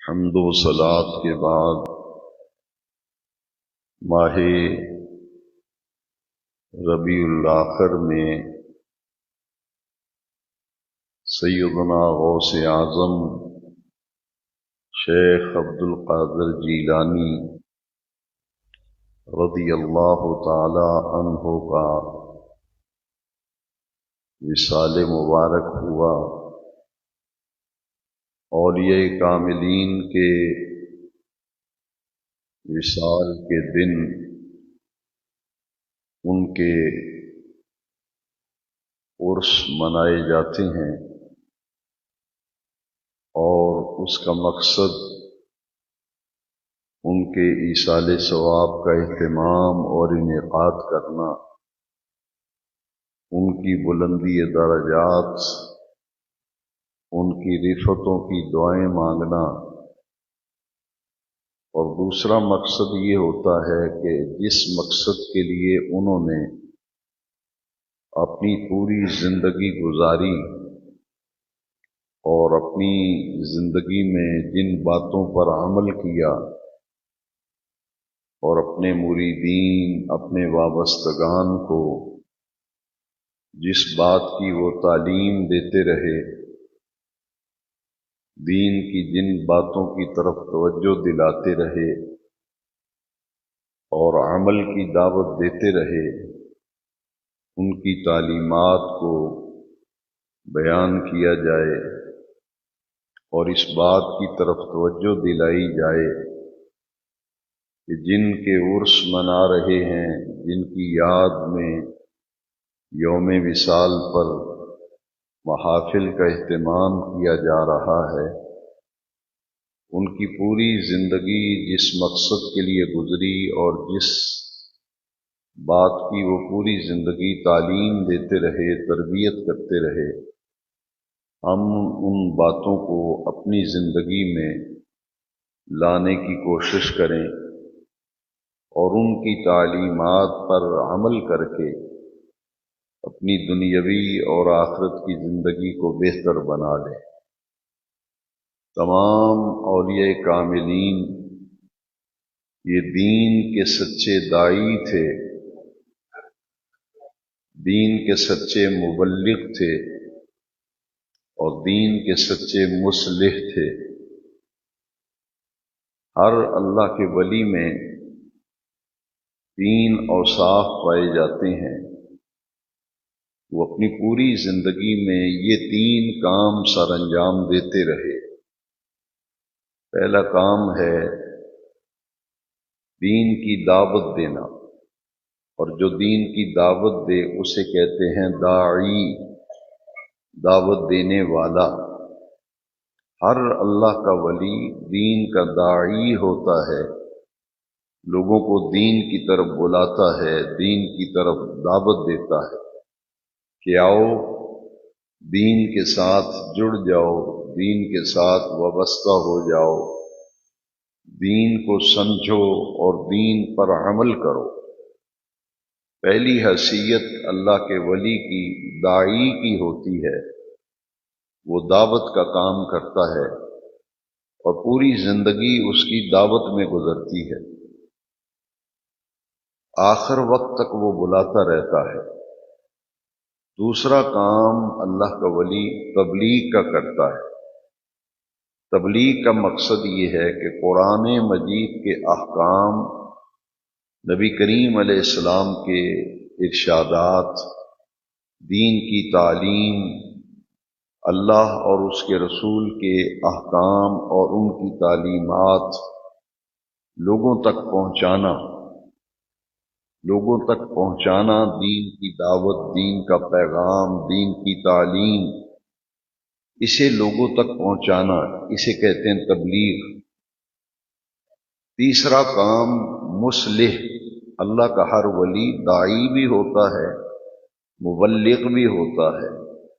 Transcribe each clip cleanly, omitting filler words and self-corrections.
حمد و صلات کے بعد ماہ ربیع الآخر میں سیدنا غوث اعظم شیخ عبد القادر جیلانی رضی اللہ تعالی عنہ کا وصال مبارک ہوا۔ اولیاء کاملین کے وصال کے دن ان کے عرس منائے جاتے ہیں اور اس کا مقصد ان کے ایصال ثواب کا اہتمام اور انعقاد کرنا، ان کی بلندی درجات، ان کی رفتوں کی دعائیں مانگنا، اور دوسرا مقصد یہ ہوتا ہے کہ جس مقصد کے لیے انہوں نے اپنی پوری زندگی گزاری اور اپنی زندگی میں جن باتوں پر عمل کیا اور اپنے مریدین، اپنے وابستگان کو جس بات کی وہ تعلیم دیتے رہے، دین کی جن باتوں کی طرف توجہ دلاتے رہے اور عمل کی دعوت دیتے رہے، ان کی تعلیمات کو بیان کیا جائے اور اس بات کی طرف توجہ دلائی جائے کہ جن کے عرس منا رہے ہیں، جن کی یاد میں یوم وصال پر محافل کا اہتمام کیا جا رہا ہے، ان کی پوری زندگی جس مقصد کے لیے گزری اور جس بات کی وہ پوری زندگی تعلیم دیتے رہے، تربیت کرتے رہے، ہم ان باتوں کو اپنی زندگی میں لانے کی کوشش کریں اور ان کی تعلیمات پر عمل کر کے اپنی دنیاوی اور آخرت کی زندگی کو بہتر بنا لیں۔ تمام اولیاء کاملین یہ دین کے سچے داعی تھے، دین کے سچے مبلغ تھے اور دین کے سچے مصلح تھے۔ ہر اللہ کے ولی میں 3 اوصاف پائے جاتے ہیں، وہ اپنی پوری زندگی میں یہ 3 کام سر انجام دیتے رہے۔ پہلا کام ہے دین کی دعوت دینا، اور جو دین کی دعوت دے اسے کہتے ہیں داعی، دعوت دینے والا۔ ہر اللہ کا ولی دین کا داعی ہوتا ہے، لوگوں کو دین کی طرف بلاتا ہے، دین کی طرف دعوت دیتا ہے کہ آؤ دین کے ساتھ جڑ جاؤ، دین کے ساتھ وابستہ ہو جاؤ، دین کو سمجھو اور دین پر عمل کرو۔ پہلی حیثیت اللہ کے ولی کی داعی کی ہوتی ہے، وہ دعوت کا کام کرتا ہے اور پوری زندگی اس کی دعوت میں گزرتی ہے، آخر وقت تک وہ بلاتا رہتا ہے۔ دوسرا کام اللہ کا ولی تبلیغ کا کرتا ہے۔ تبلیغ کا مقصد یہ ہے کہ قرآن مجید کے احکام، نبی کریم علیہ السلام کے ارشادات، دین کی تعلیم، اللہ اور اس کے رسول کے احکام اور ان کی تعلیمات لوگوں تک پہنچانا، لوگوں تک پہنچانا، دین کی دعوت، دین کا پیغام، دین کی تعلیم، اسے لوگوں تک پہنچانا، اسے کہتے ہیں تبلیغ۔ تیسرا کام مصلح، اللہ کا ہر ولی داعی بھی ہوتا ہے، مبلغ بھی ہوتا ہے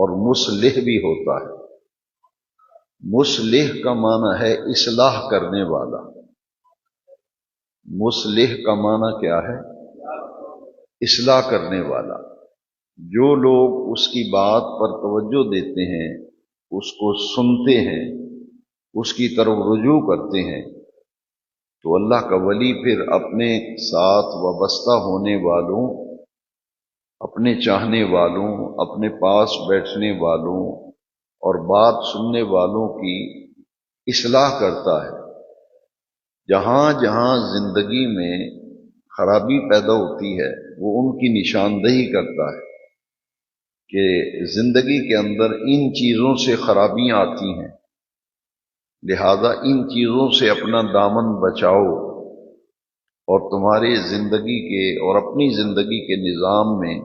اور مصلح بھی ہوتا ہے۔ مصلح کا معنی ہے اصلاح کرنے والا۔ مصلح کا معنی کیا ہے؟ اصلاح کرنے والا۔ جو لوگ اس کی بات پر توجہ دیتے ہیں، اس کو سنتے ہیں، اس کی طرف رجوع کرتے ہیں تو اللہ کا ولی پھر اپنے ساتھ وابستہ ہونے والوں، اپنے چاہنے والوں، اپنے پاس بیٹھنے والوں اور بات سننے والوں کی اصلاح کرتا ہے۔ جہاں جہاں زندگی میں خرابی پیدا ہوتی ہے وہ ان کی نشاندہی کرتا ہے کہ زندگی کے اندر ان چیزوں سے خرابیاں آتی ہیں، لہذا ان چیزوں سے اپنا دامن بچاؤ، اور تمہارے زندگی کے اور اپنی زندگی کے نظام میں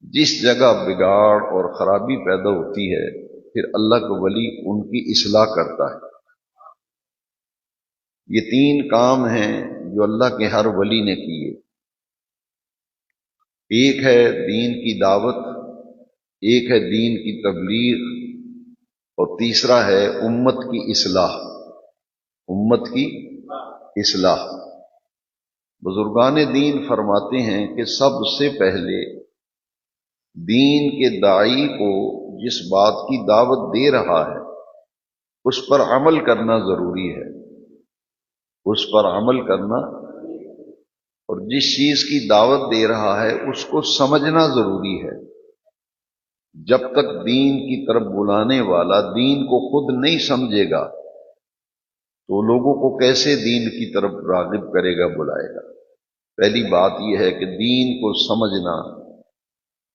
جس جگہ بگاڑ اور خرابی پیدا ہوتی ہے پھر اللہ کا ولی ان کی اصلاح کرتا ہے۔ یہ تین کام ہیں جو اللہ کے ہر ولی نے کیے۔ ایک ہے دین کی دعوت، ایک ہے دین کی تبلیغ، اور تیسرا ہے امت کی اصلاح۔ امت کی اصلاح۔ بزرگان دین فرماتے ہیں کہ سب سے پہلے دین کے داعی کو جس بات کی دعوت دے رہا ہے اس پر عمل کرنا ضروری ہے، اس پر عمل کرنا، اور جس چیز کی دعوت دے رہا ہے اس کو سمجھنا ضروری ہے۔ جب تک دین کی طرف بلانے والا دین کو خود نہیں سمجھے گا تو لوگوں کو کیسے دین کی طرف راغب کرے گا، بلائے گا؟ پہلی بات یہ ہے کہ دین کو سمجھنا،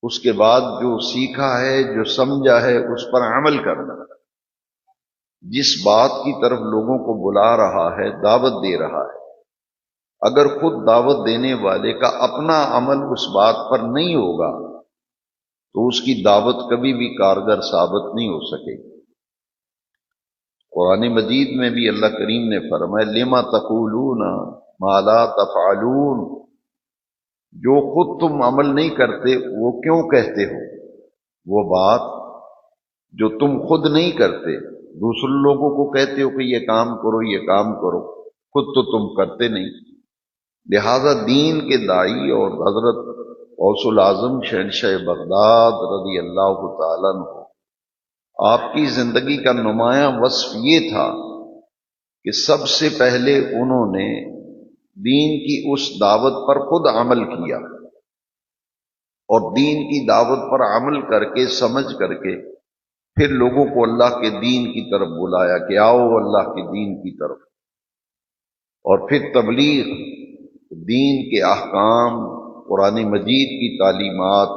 اس کے بعد جو سیکھا ہے، جو سمجھا ہے، اس پر عمل کرنا۔ جس بات کی طرف لوگوں کو بلا رہا ہے، دعوت دے رہا ہے، اگر خود دعوت دینے والے کا اپنا عمل اس بات پر نہیں ہوگا تو اس کی دعوت کبھی بھی کارگر ثابت نہیں ہو سکے گی۔ قرآن مجید میں بھی اللہ کریم نے فرمایا لما تقولون ما لا تفعلون، جو خود تم عمل نہیں کرتے وہ کیوں کہتے ہو؟ وہ بات جو تم خود نہیں کرتے دوسرے لوگوں کو کہتے ہو کہ یہ کام کرو، یہ کام کرو، خود تو تم کرتے نہیں۔ لہذا دین کے داعی اور حضرت غوث العظم شہنشاہ بغداد رضی اللہ تعالیٰ عنہ، آپ کی زندگی کا نمایاں وصف یہ تھا کہ سب سے پہلے انہوں نے دین کی اس دعوت پر خود عمل کیا، اور دین کی دعوت پر عمل کر کے سمجھ کر کے پھر لوگوں کو اللہ کے دین کی طرف بلایا کہ آؤ اللہ کے دین کی طرف، اور پھر تبلیغ، دین کے احکام، قرآن مجید کی تعلیمات،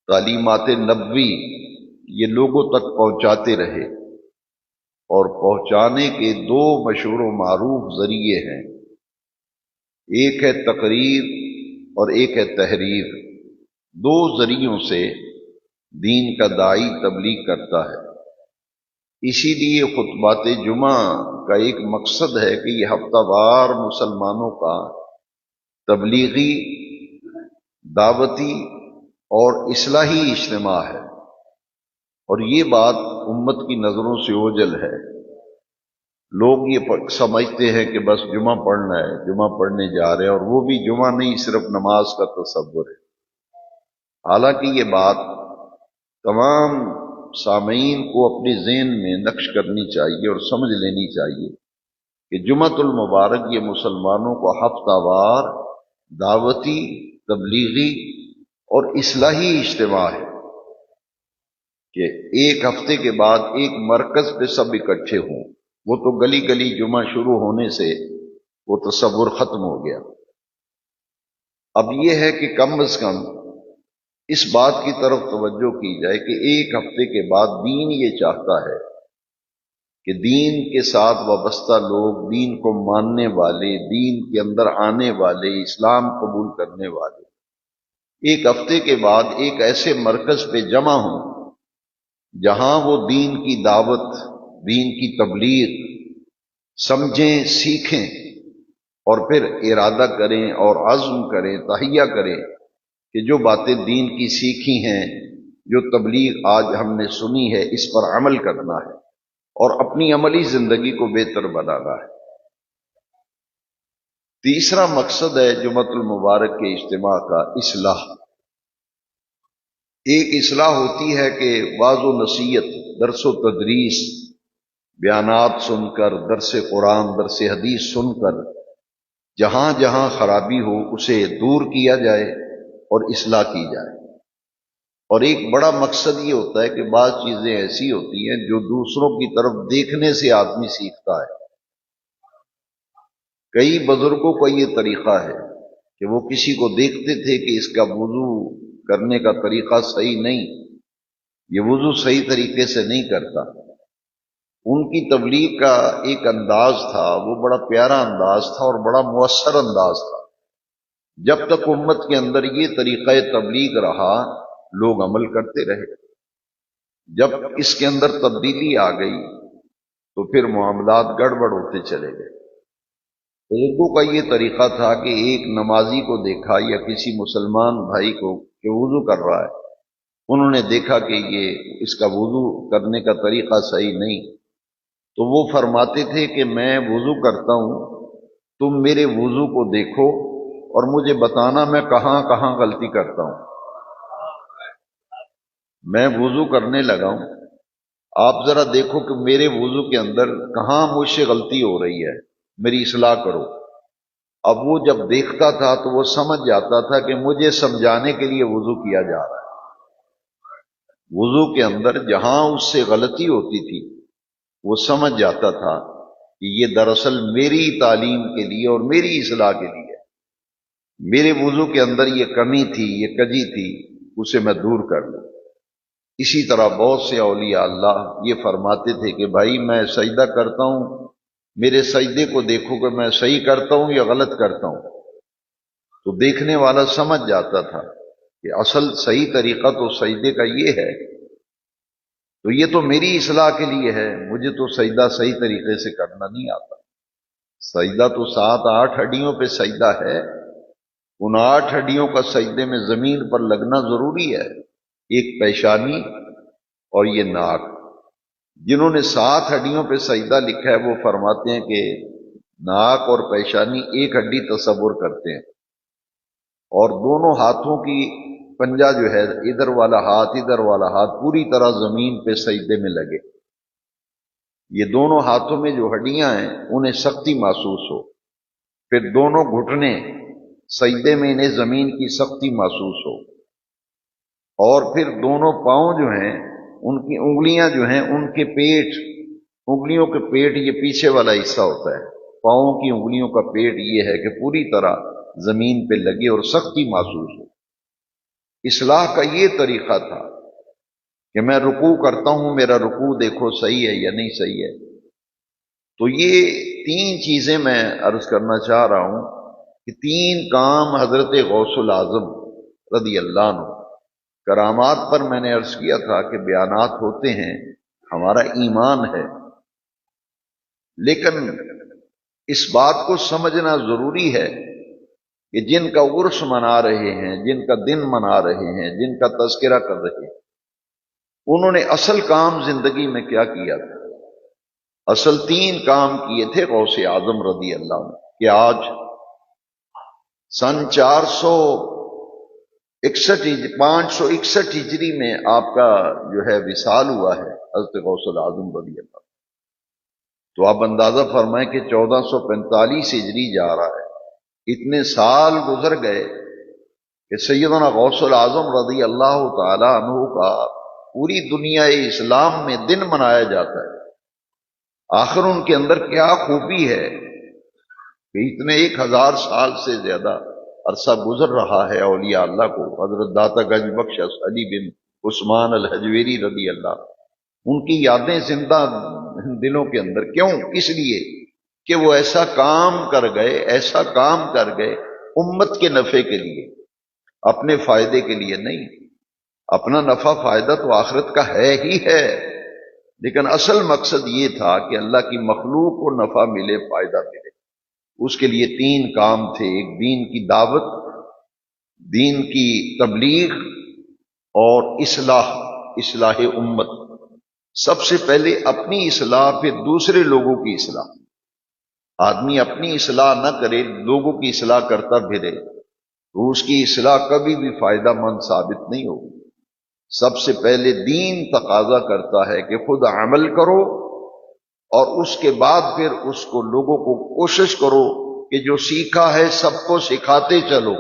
تعلیمات نبوی، یہ لوگوں تک پہنچاتے رہے۔ اور پہنچانے کے دو مشہور و معروف ذریعے ہیں، ایک ہے تقریر اور ایک ہے تحریر۔ دو ذریعوں سے دین کا داعی تبلیغ کرتا ہے۔ اسی لیے خطبات جمعہ کا ایک مقصد ہے کہ یہ ہفتہ وار مسلمانوں کا تبلیغی، دعوتی اور اصلاحی اجتماع ہے، اور یہ بات امت کی نظروں سے اوجھل ہے۔ لوگ یہ سمجھتے ہیں کہ بس جمعہ پڑھنا ہے، جمعہ پڑھنے جا رہے ہیں، اور وہ بھی جمعہ نہیں، صرف نماز کا تصور ہے۔ حالانکہ یہ بات تمام سامعین کو اپنے ذہن میں نقش کرنی چاہیے اور سمجھ لینی چاہیے کہ جمعۃ المبارک یہ مسلمانوں کو ہفتہ وار دعوتی، تبلیغی اور اصلاحی اجتماع ہے، کہ ایک ہفتے کے بعد ایک مرکز پہ سب اکٹھے ہوں۔ وہ تو گلی گلی جمعہ شروع ہونے سے وہ تصور ختم ہو گیا۔ اب یہ ہے کہ کم از کم اس بات کی طرف توجہ کی جائے کہ ایک ہفتے کے بعد دین یہ چاہتا ہے کہ دین کے ساتھ وابستہ لوگ، دین کو ماننے والے، دین کے اندر آنے والے، اسلام قبول کرنے والے، ایک ہفتے کے بعد ایک ایسے مرکز پہ جمع ہوں جہاں وہ دین کی دعوت، دین کی تبلیغ سمجھیں، سیکھیں، اور پھر ارادہ کریں اور عزم کریں، تہیہ کریں کہ جو باتیں دین کی سیکھی ہیں، جو تبلیغ آج ہم نے سنی ہے، اس پر عمل کرنا ہے اور اپنی عملی زندگی کو بہتر بنانا ہے۔ تیسرا مقصد ہے جمعۃ المبارک کے اجتماع کا اصلاح۔ ایک اصلاح ہوتی ہے کہ واعظ و نصیحت، درس و تدریس، بیانات سن کر، درس قرآن، درس حدیث سن کر جہاں جہاں خرابی ہو اسے دور کیا جائے اور اصلاح کی جائے۔ اور ایک بڑا مقصد یہ ہوتا ہے کہ بعض چیزیں ایسی ہوتی ہیں جو دوسروں کی طرف دیکھنے سے آدمی سیکھتا ہے۔ کئی بزرگوں کا یہ طریقہ ہے کہ وہ کسی کو دیکھتے تھے کہ اس کا وضو کرنے کا طریقہ صحیح نہیں، یہ وضو صحیح طریقے سے نہیں کرتا۔ ان کی تبلیغ کا ایک انداز تھا، وہ بڑا پیارا انداز تھا اور بڑا مؤثر انداز تھا۔ جب تک امت کے اندر یہ طریقہ تبلیغ رہا، لوگ عمل کرتے رہے۔ جب اس کے اندر تبدیلی آ گئی تو پھر معاملات گڑبڑ ہوتے چلے گئے۔ بزرگوں کا یہ طریقہ تھا کہ ایک نمازی کو دیکھا یا کسی مسلمان بھائی کو کہ وضو کر رہا ہے، انہوں نے دیکھا کہ یہ اس کا وضو کرنے کا طریقہ صحیح نہیں، تو وہ فرماتے تھے کہ میں وضو کرتا ہوں، تم میرے وضو کو دیکھو اور مجھے بتانا میں کہاں کہاں غلطی کرتا ہوں۔ میں وضو کرنے لگا ہوں، آپ ذرا دیکھو کہ میرے وضو کے اندر کہاں مجھ سے غلطی ہو رہی ہے، میری اصلاح کرو۔ اب وہ جب دیکھتا تھا تو وہ سمجھ جاتا تھا کہ مجھے سمجھانے کے لیے وضو کیا جا رہا ہے۔ وضو کے اندر جہاں اس سے غلطی ہوتی تھی وہ سمجھ جاتا تھا کہ یہ دراصل میری تعلیم کے لیے اور میری اصلاح کے لیے، میرے وضو کے اندر یہ کمی تھی، یہ کجی تھی، اسے میں دور کر لوں۔ اسی طرح بہت سے اولیاء اللہ یہ فرماتے تھے کہ بھائی میں سجدہ کرتا ہوں، میرے سجدے کو دیکھو کہ میں صحیح کرتا ہوں یا غلط کرتا ہوں۔ تو دیکھنے والا سمجھ جاتا تھا کہ اصل صحیح طریقہ تو سجدے کا یہ ہے، تو یہ تو میری اصلاح کے لیے ہے، مجھے تو سجدہ صحیح طریقے سے کرنا نہیں آتا۔ سجدہ تو 7-8 ہڈیوں پہ سجدہ ہے، ان 8 ہڈیوں کا سجدے میں زمین پر لگنا ضروری ہے، ایک پیشانی اور یہ ناک۔ جنہوں نے 7 ہڈیوں پہ سجدہ لکھا ہے وہ فرماتے ہیں کہ ناک اور پیشانی ایک ہڈی تصور کرتے ہیں، اور دونوں ہاتھوں کی پنجہ جو ہے، ادھر والا ہاتھ ادھر والا ہاتھ پوری طرح زمین پہ سجدے میں لگے۔ یہ دونوں ہاتھوں میں جو ہڈیاں ہیں انہیں سختی محسوس ہو، پھر دونوں گھٹنے سجدے میں انہیں زمین کی سختی محسوس ہو، اور پھر دونوں پاؤں جو ہیں ان کی انگلیاں جو ہیں ان کے پیٹ، انگلیوں کے پیٹ یہ پیچھے والا حصہ ہوتا ہے، پاؤں کی انگلیوں کا پیٹ یہ ہے کہ پوری طرح زمین پہ لگے اور سختی محسوس ہو۔ اصلاح کا یہ طریقہ تھا کہ میں رکوع کرتا ہوں، میرا رکوع دیکھو صحیح ہے یا نہیں صحیح ہے۔ تو یہ 3 چیزیں میں عرض کرنا چاہ رہا ہوں کہ 3 کام حضرت غوث العظم رضی اللہ عنہ، کرامات پر میں نے عرض کیا تھا کہ بیانات ہوتے ہیں، ہمارا ایمان ہے، لیکن اس بات کو سمجھنا ضروری ہے کہ جن کا عرس منا رہے ہیں، جن کا دن منا رہے ہیں، جن کا تذکرہ کر رہے ہیں، انہوں نے اصل کام زندگی میں کیا کیا تھا؟ اصل 3 کام کیے تھے غوث اعظم رضی اللہ عنہ کہ آج سن 561 ہجری میں آپ کا جو ہے وصال ہوا ہے حضرت غوث العظم رضی اللہ عنہ۔ تو آپ اندازہ فرمائیں کہ 1445 ہجری جا رہا ہے، اتنے سال گزر گئے کہ سیدنا غوث العظم رضی اللہ تعالی عنہ کا پوری دنیا اسلام میں دن منایا جاتا ہے۔ آخر ان کے اندر کیا خوبی ہے کہ اتنے 1000 سال سے زیادہ عرصہ گزر رہا ہے اولیاء اللہ کو، حضرت داتا گنج بخش علی بن عثمان الحجویری رضی اللہ، ان کی یادیں زندہ دلوں کے اندر۔ کیوں؟ اس لیے کہ وہ ایسا کام کر گئے امت کے نفع کے لیے، اپنے فائدے کے لیے نہیں۔ اپنا نفع فائدہ تو آخرت کا ہے ہی ہے، لیکن اصل مقصد یہ تھا کہ اللہ کی مخلوق کو نفع ملے، فائدہ ملے۔ اس کے لیے 3 کام تھے، ایک دین کی دعوت، دین کی تبلیغ اور اصلاح امت۔ سب سے پہلے اپنی اصلاح، پھر دوسرے لوگوں کی اصلاح۔ آدمی اپنی اصلاح نہ کرے، لوگوں کی اصلاح کرتا پھرے تو اس کی اصلاح کبھی بھی فائدہ مند ثابت نہیں ہوگی۔ سب سے پہلے دین تقاضا کرتا ہے کہ خود عمل کرو اور اس کے بعد پھر اس کو لوگوں کو کوشش کرو کہ جو سیکھا ہے سب کو سکھاتے چلو،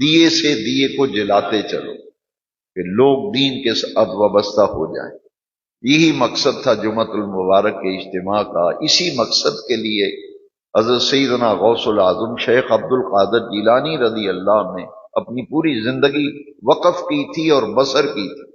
دیے سے دیے کو جلاتے چلو کہ لوگ دین کے ساتھ وابستہ ہو جائیں۔ یہی مقصد تھا جمعۃ المبارک کے اجتماع کا۔ اسی مقصد کے لیے حضرت سیدنا غوث العظم شیخ عبد القادر جیلانی رضی اللہ عنہ نے اپنی پوری زندگی وقف کی تھی اور بسر کی تھی۔